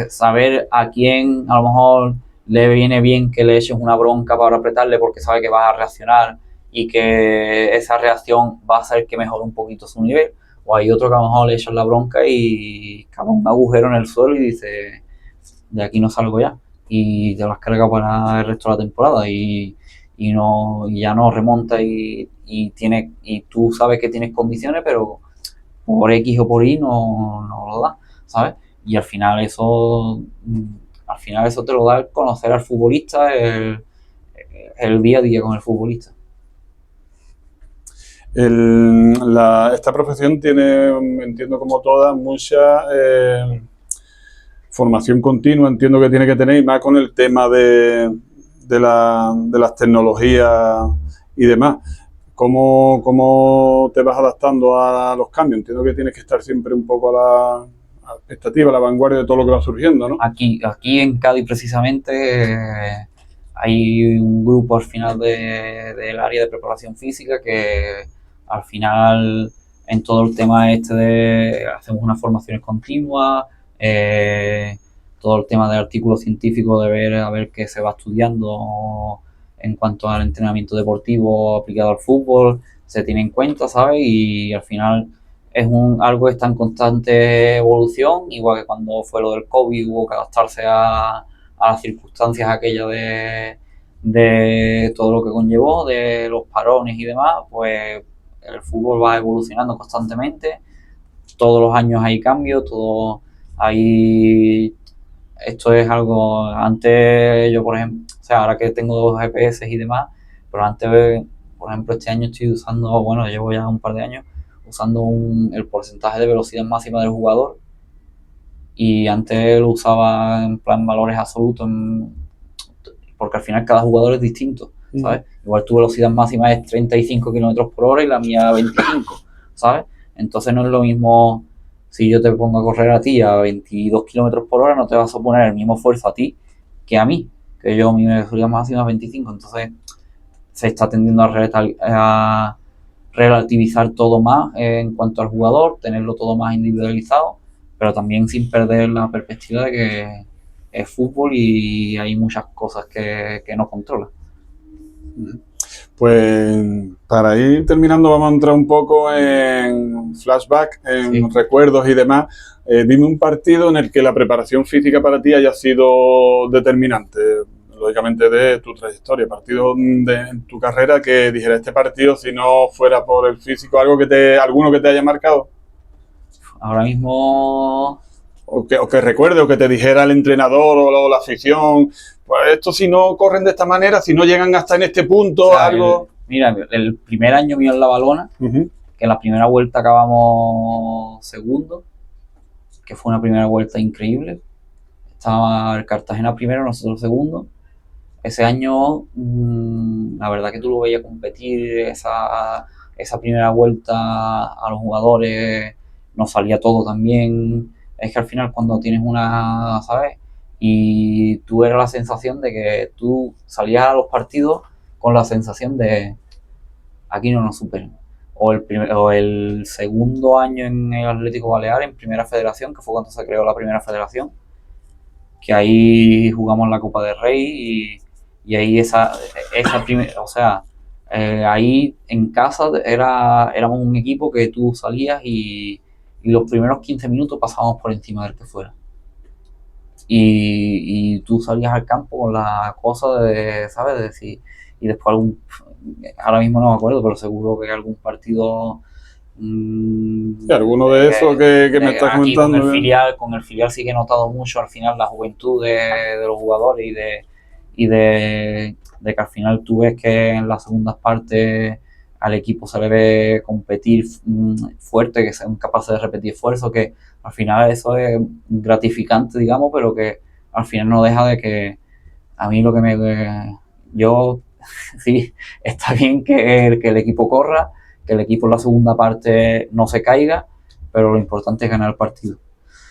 saber a quién a lo mejor le viene bien que le eches una bronca para apretarle porque sabe que vas a reaccionar y que esa reacción va a hacer que mejore un poquito su nivel, o hay otro que a lo mejor le echas la bronca y cava un agujero en el suelo y dice, de aquí no salgo ya, y te las cargas para el resto de la temporada y ya no remonta y tú sabes que tienes condiciones, pero por X o por Y no lo da, ¿sabes? Y al final eso te lo da el conocer al futbolista, el día a día con el futbolista. Esta profesión tiene, entiendo como todas, mucha formación continua, entiendo que tiene que tener, y más con el tema de las tecnologías y demás. ¿Cómo te vas adaptando a los cambios? Entiendo que tienes que estar siempre un poco a la expectativa, a la vanguardia de todo lo que va surgiendo, ¿no? Aquí en Cádiz precisamente hay un grupo al final del área de preparación física que al final en todo el tema hacemos unas formaciones continuas, todo el tema del artículo científico de ver a ver qué se va estudiando en cuanto al entrenamiento deportivo aplicado al fútbol, se tiene en cuenta, ¿sabes? Y al final es algo que está en constante evolución, igual que cuando fue lo del COVID hubo que adaptarse a las circunstancias aquellas de todo lo que conllevó, de los parones y demás, pues el fútbol va evolucionando constantemente, todos los años hay cambios, esto es algo, antes yo por ejemplo, o sea, ahora que tengo 2 GPS y demás, pero antes, por ejemplo, este año estoy usando, bueno, llevo ya un par de años usando el porcentaje de velocidad máxima del jugador, y antes lo usaba en plan valores absolutos, porque al final cada jugador es distinto, ¿sabes? Igual tu velocidad máxima es 35 km por hora y la mía 25, ¿sabes? Entonces no es lo mismo si yo te pongo a correr a ti a 22 km por hora, no te vas a poner el mismo esfuerzo a ti que a mí, que yo mi velocidad máxima es 25, entonces se está tendiendo a relativizar todo más en cuanto al jugador, tenerlo todo más individualizado, pero también sin perder la perspectiva de que es fútbol y hay muchas cosas que no controla. Pues para ir terminando vamos a entrar un poco en flashback, en recuerdos y demás. Dime un partido en el que la preparación física para ti haya sido determinante, lógicamente de tu trayectoria, partido en tu carrera que dijera este partido, si no fuera por el físico, alguno que te haya marcado. Ahora mismo... O que recuerde, o que te dijera el entrenador o la afición, pues esto si no corren de esta manera, si no llegan hasta en este punto, algo... Mira, el primer año mío en La Valona, que en la primera vuelta acabamos segundo, que fue una primera vuelta increíble. Estaba el Cartagena primero, nosotros segundo. Ese año, la verdad que tú lo veías competir, esa primera vuelta a los jugadores, nos salía todo también. Es que al final cuando tienes ¿sabes? Y tú eras la sensación de que tú salías a los partidos con la sensación de aquí no nos superan. O el segundo año en el Atlético Balear, en Primera Federación, que fue cuando se creó la Primera Federación, que ahí jugamos la Copa del Rey y ahí o sea, ahí en casa éramos un equipo que tú salías y los primeros 15 minutos pasábamos por encima del que fuera. Y tú salías al campo con la cosa de, ¿sabes? De decir, y después ahora mismo no me acuerdo, pero seguro que algún partido... alguno de esos que me estás comentando. Con el filial sí que he notado mucho al final la juventud de los jugadores y de que al final tú ves que en las segundas partes al equipo se le ve competir fuerte, que sean capaces de repetir esfuerzos, que al final eso es gratificante, digamos, pero que al final no deja de que a mí yo sí, está bien que el equipo corra, que el equipo en la segunda parte no se caiga, pero lo importante es ganar el partido.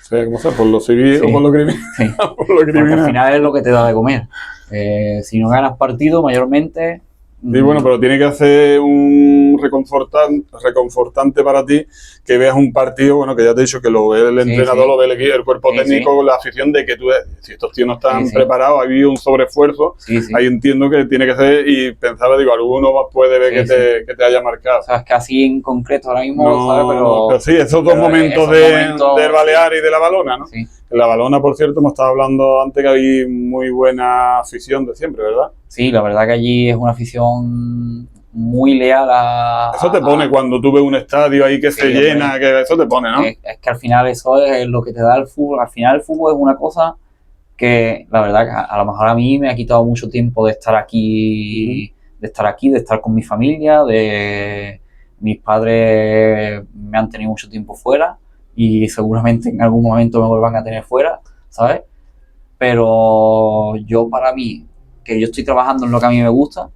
Sea como sea, por lo civil o por lo criminal. Sí. Porque al final es lo que te da de comer. Si no ganas partido, mayormente Y bueno, pero tiene que hacer un reconfortante para ti que veas un partido, bueno, que ya te he dicho que lo ve el entrenador, lo ve el cuerpo técnico, la afición, de que tú, si estos tíos no están preparados, ha habido un sobreesfuerzo, ahí entiendo que tiene que ser, y pensaba, digo, alguno puede ver que te haya marcado. O sea, es que así en concreto ahora mismo, no, ¿sabes? Pero sí, esos dos momentos del Balear y de la Valona, ¿no? Sí. En la Valona, por cierto, hemos estado hablando antes que hay muy buena afición de siempre, ¿verdad? Sí, la verdad que allí es una afición muy leal a... Eso te pone cuando tú ves un estadio ahí que se llena, que eso te pone, ¿no? Es que al final eso es lo que te da el fútbol. Al final el fútbol es una cosa que la verdad que a lo mejor a mí me ha quitado mucho tiempo de estar aquí, de estar con mi familia, mis padres me han tenido mucho tiempo fuera y seguramente en algún momento me vuelvan a tener fuera, ¿sabes? Pero yo, para mí, que yo estoy trabajando en lo que a mí me gusta,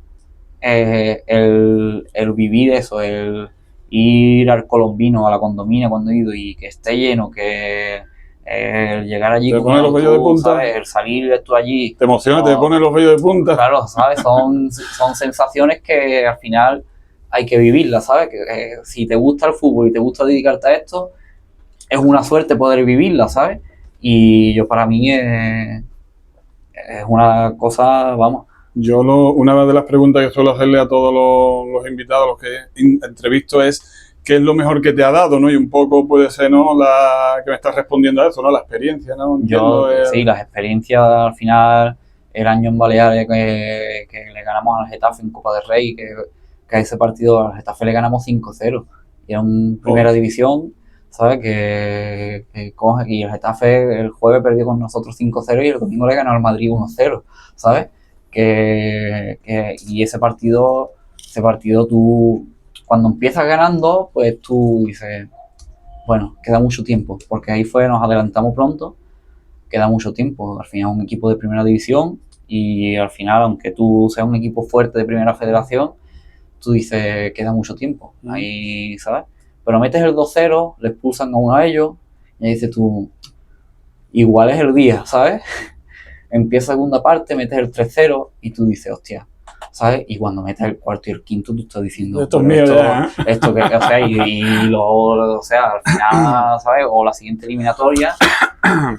el vivir eso, el ir al Colombino, a la Condomina cuando he ido y que esté lleno, que el llegar allí, te pone los vellos de punta, ¿sabes? El salir tú allí, te emociona, te pone los vellos de punta. Claro, ¿sabes? Son sensaciones que al final hay que vivirlas, ¿sabes? Que si te gusta el fútbol y te gusta dedicarte a esto, es una suerte poder vivirla, ¿sabes? Y yo, para mí, es una cosa, vamos. Yo una de las preguntas que suelo hacerle a todos los invitados, los que entrevisto, es ¿qué es lo mejor que te ha dado, ¿no? Y un poco puede ser, ¿no?, que me estás respondiendo a eso, ¿no? La experiencia, ¿no? Sí, las experiencias, al final, el año en Baleares que le ganamos al Getafe en Copa del Rey, que ese partido al Getafe le ganamos 5-0. Y era un primera división, ¿sabes? Que coge, y el Getafe el jueves perdió con nosotros 5-0 y el domingo le ganó al Madrid 1-0, ¿sabes? Y ese partido tú, cuando empiezas ganando, pues tú dices, bueno, queda mucho tiempo, porque ahí nos adelantamos pronto, queda mucho tiempo. Al final es un equipo de primera división y al final, aunque tú seas un equipo fuerte de primera federación, tú dices, queda mucho tiempo, ahí, ¿sabes? Pero metes el 2-0, le expulsan a uno de ellos y dices tú, igual es el día, ¿sabes? Empieza segunda parte, metes el 3-0 y tú dices, hostia, ¿sabes? Y cuando metes el cuarto y el quinto, tú estás diciendo, esto es mío ya, ¿eh? Esto que, o sea, o sea, al final, ¿sabes? O la siguiente eliminatoria,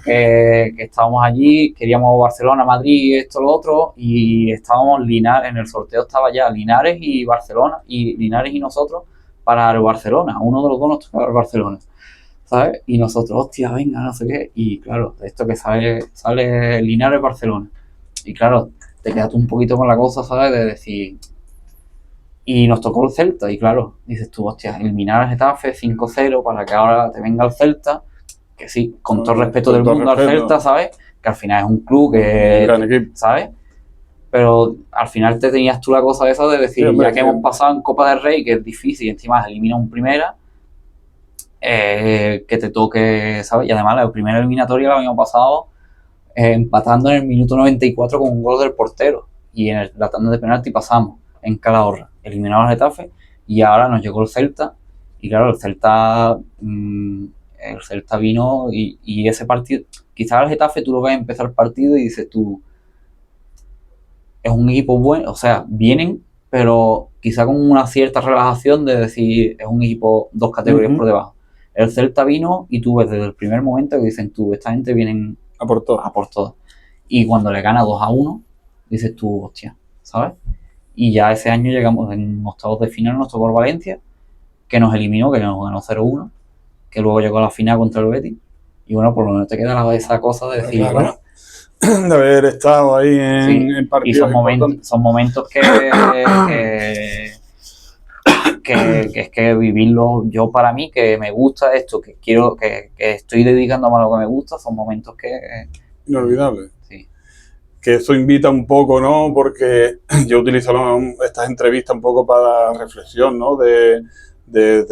que estábamos allí, queríamos Barcelona, Madrid, esto, lo otro, y estábamos en el sorteo estaba ya Linares y Barcelona, y Linares y nosotros para el Barcelona, uno de los dos nos tocaba el Barcelona, ¿sabes? Y nosotros, hostia, venga, no sé qué. Y claro, esto que sale Linares, Barcelona. Y claro, te quedas un poquito con la cosa, ¿sabes? De decir... Y nos tocó el Celta. Y claro, dices tú, hostia, eliminar al Getafe 5-0 para que ahora te venga el Celta. Que sí, con todo el respeto del mundo al Celta, ¿sabes? Que al final es un club que... ¿sabes? Pero al final te tenías tú la cosa esa de decir, sí, ya que hemos pasado en Copa del Rey, que es difícil, y encima elimina un primera... que te toque, ¿sabes? Y además la primera eliminatoria la habíamos pasado empatando en el minuto 94 con un gol del portero y en la tanda de penalti pasamos en Calahorra, eliminamos al Getafe y ahora nos llegó el Celta y claro, el Celta vino y ese partido, quizás el Getafe tú lo ves empezar el partido y dices tú, es un equipo bueno, o sea, vienen, pero quizá con una cierta relajación de decir, es un equipo 2 categorías por debajo. El Celta vino y tú ves desde el primer momento que dicen tú, esta gente vienen a por todo. Y cuando le gana 2-1, dices tú, hostia, ¿sabes? Y ya ese año llegamos en octavos de final, nos tocó el Valencia, que nos eliminó, que nos ganó 0-1, que luego llegó a la final contra el Betis. Y bueno, por lo menos te queda esa cosa de decir, claro, bueno, de haber estado ahí en partidos. Y son momentos que es que vivirlo, yo para mí, que me gusta esto, que quiero, que estoy dedicándome a lo que me gusta, son momentos que... inolvidables. Sí. Que eso invita un poco, ¿no? Porque yo utilizo estas entrevistas un poco para reflexión, ¿no? De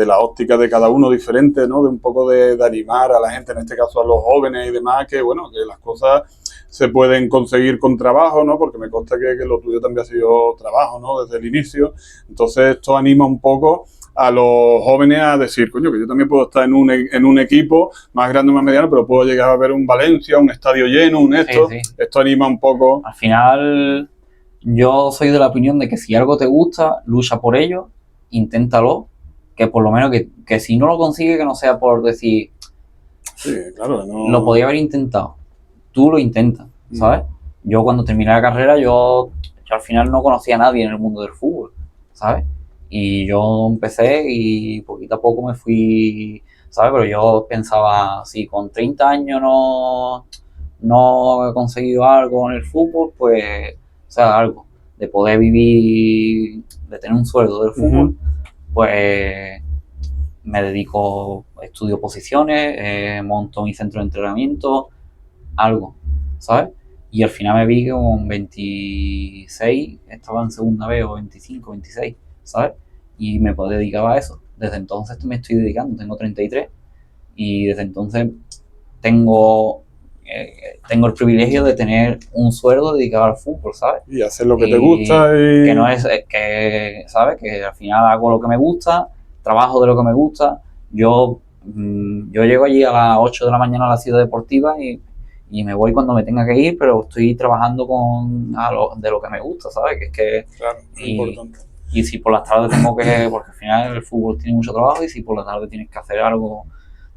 la óptica de cada uno diferente, ¿no? De un poco de animar a la gente, en este caso a los jóvenes y demás, que bueno, que las cosas se pueden conseguir con trabajo, ¿no? Porque me consta que lo tuyo también ha sido trabajo, ¿no? Desde el inicio. Entonces esto anima un poco a los jóvenes a decir, coño, que yo también puedo estar en un equipo más grande o más mediano, pero puedo llegar a ver un Valencia, un estadio lleno, un esto. Sí. Esto anima un poco. Al final, Yo soy de la opinión de que si algo te gusta, lucha por ello, inténtalo, que por lo menos que si no lo consigues, que no sea por decir, Sí, claro, no... lo podía haber intentado. Tú lo intentas, ¿sabes? Yo cuando terminé la carrera, yo al final no conocía a nadie en el mundo del fútbol, ¿sabes? Y yo empecé y poquito a poco me fui, ¿sabes? Pero yo pensaba, si con 30 años no he conseguido algo en el fútbol, pues, o sea, algo, de poder vivir, de tener un sueldo del fútbol, pues me dedico, estudio posiciones, monto mi centro de entrenamiento, algo, ¿sabes? Y al final me vi que con 26 estaba en segunda vez o 25, 26, ¿sabes? Y me dedicaba a eso. Desde entonces me estoy dedicando, tengo 33 y desde entonces tengo, tengo el privilegio de tener un sueldo dedicado al fútbol, ¿sabes? Y hacer lo que te gusta y... Que no es, que, ¿sabes? Que al final hago lo que me gusta, trabajo de lo que me gusta. Yo llego allí a las 8 de la mañana a la ciudad deportiva y me voy cuando me tenga que ir, pero estoy trabajando de lo que me gusta, ¿sabes? Que es que... Claro, es importante. Y si por las tardes tengo que... Porque al final el fútbol tiene mucho trabajo y si por la tarde tienes que hacer algo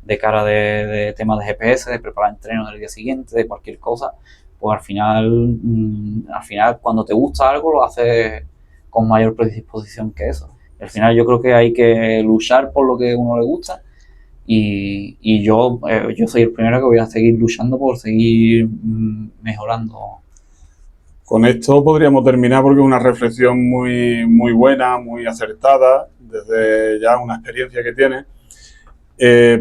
de cara de temas de GPS, de preparar entrenos del día siguiente, de cualquier cosa, pues al final cuando te gusta algo lo haces con mayor predisposición que eso. Y al final yo creo que hay que luchar por lo que a uno le gusta y yo soy el primero que voy a seguir luchando por seguir mejorando. Con esto podríamos terminar porque es una reflexión muy, muy buena, muy acertada, desde ya una experiencia que tienes.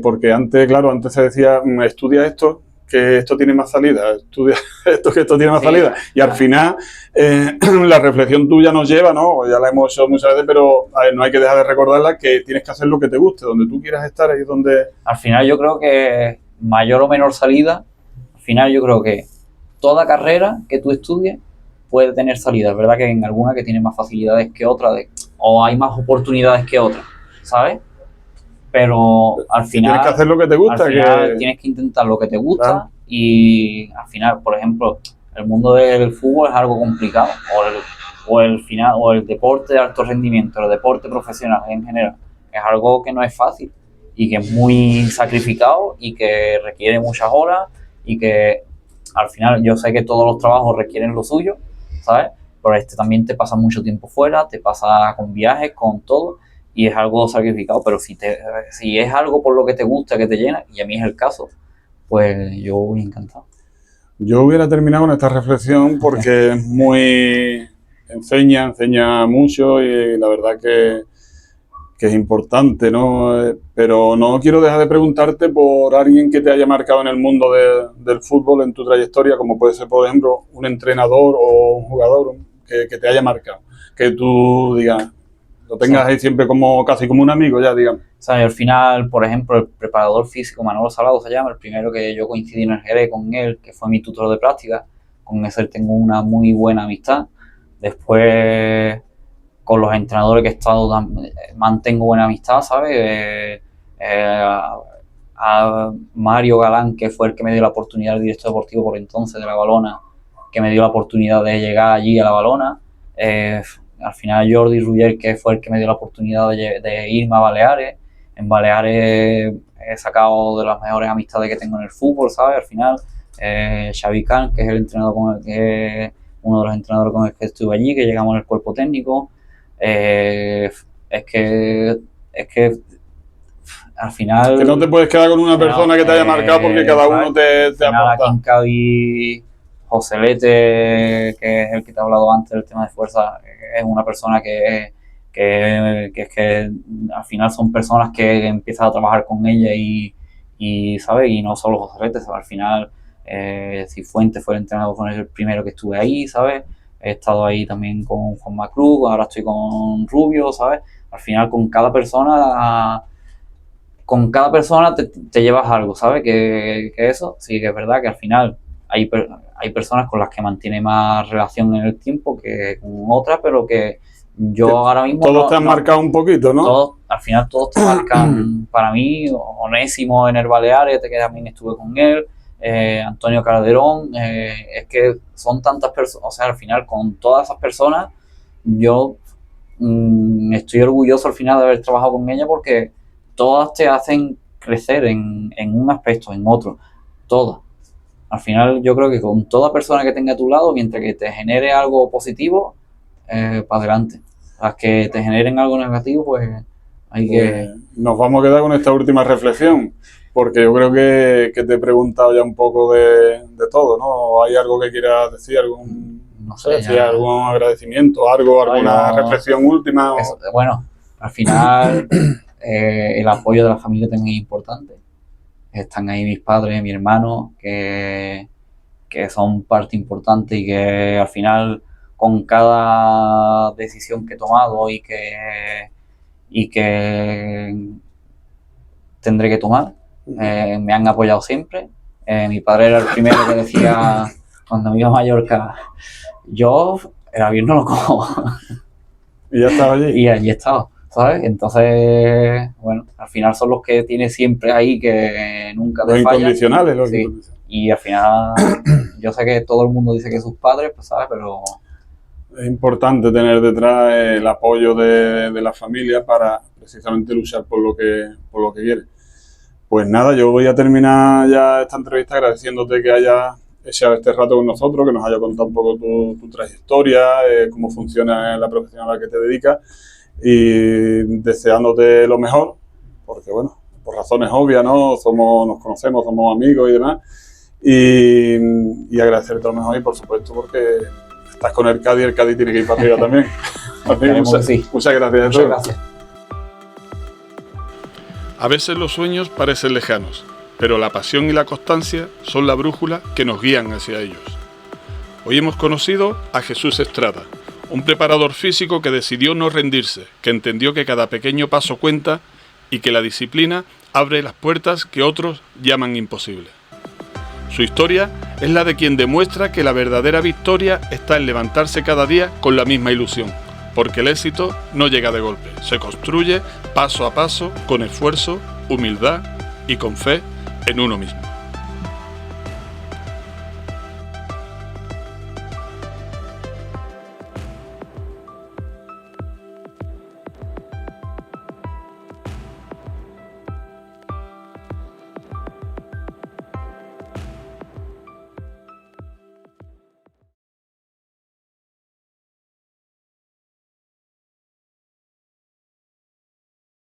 Porque antes se decía, estudia esto, que esto tiene más salida, estudia esto, que esto tiene más salida. Y al final, la reflexión tuya nos lleva, ¿no? Ya la hemos hecho muchas veces, pero no hay que dejar de recordarla, que tienes que hacer lo que te guste, donde tú quieras estar, ahí es donde... Al final yo creo que mayor o menor salida, al final yo creo que toda carrera que tú estudies puede tener salida. Es verdad que en alguna que tiene más facilidades que otra, o hay más oportunidades que otra, ¿sabes? Pero al final... Tienes que hacer lo que te gusta. Al final tienes que intentar lo que te gusta, claro. Y al final, por ejemplo, el mundo del fútbol es algo complicado, o el deporte de alto rendimiento, el deporte profesional en general, es algo que no es fácil y que es muy sacrificado y que requiere muchas horas y que al final yo sé que todos los trabajos requieren lo suyo, ¿sabes? Pero también te pasa mucho tiempo fuera, te pasa con viajes, con todo, y es algo sacrificado, pero si es algo por lo que te gusta, que te llena, y a mí es el caso, pues yo voy encantado. Yo hubiera terminado con esta reflexión porque es muy... enseña mucho y la verdad que es importante, ¿no? Pero no quiero dejar de preguntarte por alguien que te haya marcado en el mundo del fútbol en tu trayectoria, como puede ser, por ejemplo, un entrenador o un jugador que te haya marcado, que tú digas, lo tengas ahí siempre como casi como un amigo ya, digamos. O sea, al final, por ejemplo, el preparador físico Manolo Salado se llama, el primero que yo coincidí en el Jerez con él, que fue mi tutor de práctica, con ese tengo una muy buena amistad. Después, con los entrenadores que he estado, mantengo buena amistad, ¿sabes? A Mario Galán, que fue el que me dio la oportunidad, el director deportivo por entonces de La Valona, que me dio la oportunidad de llegar allí a La Valona. Al final Jordi Ruller, que fue el que me dio la oportunidad de irme a Baleares. En Baleares he sacado de las mejores amistades que tengo en el fútbol, ¿sabes? Al final, Xavi Can, que es el entrenador uno de los entrenadores con el que estuve allí, que llegamos en el cuerpo técnico. Es que al final... Que no te puedes quedar con una persona que te haya marcado porque cada uno te aporta. Aquí en Cádiz, José Lete, que es el que te he hablado antes del tema de fuerza, es una persona que es que al final son personas que empiezas a trabajar con ella y ¿sabes? Y no solo José Lete, ¿sabes? Al final Cifuentes fue el entrenador con el primero que estuve ahí, ¿sabes? He estado ahí también con Juan Macruz, ahora estoy con Rubio, ¿sabes? Al final con cada persona te llevas algo, ¿sabes? Que eso, sí que es verdad que al final hay personas con las que mantiene más relación en el tiempo que con otras, pero que yo ahora mismo... Todos te han marcado un poquito, ¿no? Al final todos te marcan. Para mí, Onésimo en el Baleares, que también estuve con él, Antonio Calderón, es que son tantas personas, o sea, al final con todas esas personas yo estoy orgulloso al final de haber trabajado con ella porque todas te hacen crecer en un aspecto, en otro, todas. Al final yo creo que con toda persona que tenga a tu lado, mientras que te genere algo positivo, para adelante. Las que te generen algo negativo, pues hay que... Nos vamos a quedar con esta última reflexión, porque yo creo que te he preguntado ya un poco de todo, ¿no? ¿Hay algo que quieras decir? No sé, si hay algún agradecimiento, alguna reflexión última? Bueno, al final el apoyo de la familia también es importante. Están ahí mis padres, mi hermano, que son parte importante y que al final con cada decisión que he tomado y que tendré que tomar, me han apoyado siempre. Mi padre era el primero que decía cuando me iba a Mallorca, yo el avión no lo cojo. Y ya estaba allí. Y allí estaba, ¿sabes? Entonces, bueno, al final son los que tienes siempre ahí, que nunca te los fallan. Incondicionales, los sí. incondicionales. Y al final, yo sé que todo el mundo dice que sus padres, pues, ¿sabes? Pero... Es importante tener detrás el apoyo de la familia para precisamente luchar por lo que quiere. Pues nada, yo voy a terminar ya esta entrevista agradeciéndote que hayas echado este rato con nosotros, que nos haya contado un poco tu trayectoria, cómo funciona la profesión a la que te dedicas y deseándote lo mejor, porque bueno, por razones obvias, ¿no? Nos conocemos, somos amigos y demás, y agradecerte lo mejor y por supuesto porque estás con el Cádiz tiene que ir para arriba también. Muchas gracias. Muchas gracias. A veces los sueños parecen lejanos, pero la pasión y la constancia son la brújula que nos guían hacia ellos. Hoy hemos conocido a Jesús Estrada, un preparador físico que decidió no rendirse, que entendió que cada pequeño paso cuenta y que la disciplina abre las puertas que otros llaman imposibles. Su historia es la de quien demuestra que la verdadera victoria está en levantarse cada día con la misma ilusión, porque el éxito no llega de golpe, se construye paso a paso, con esfuerzo, humildad y con fe en uno mismo.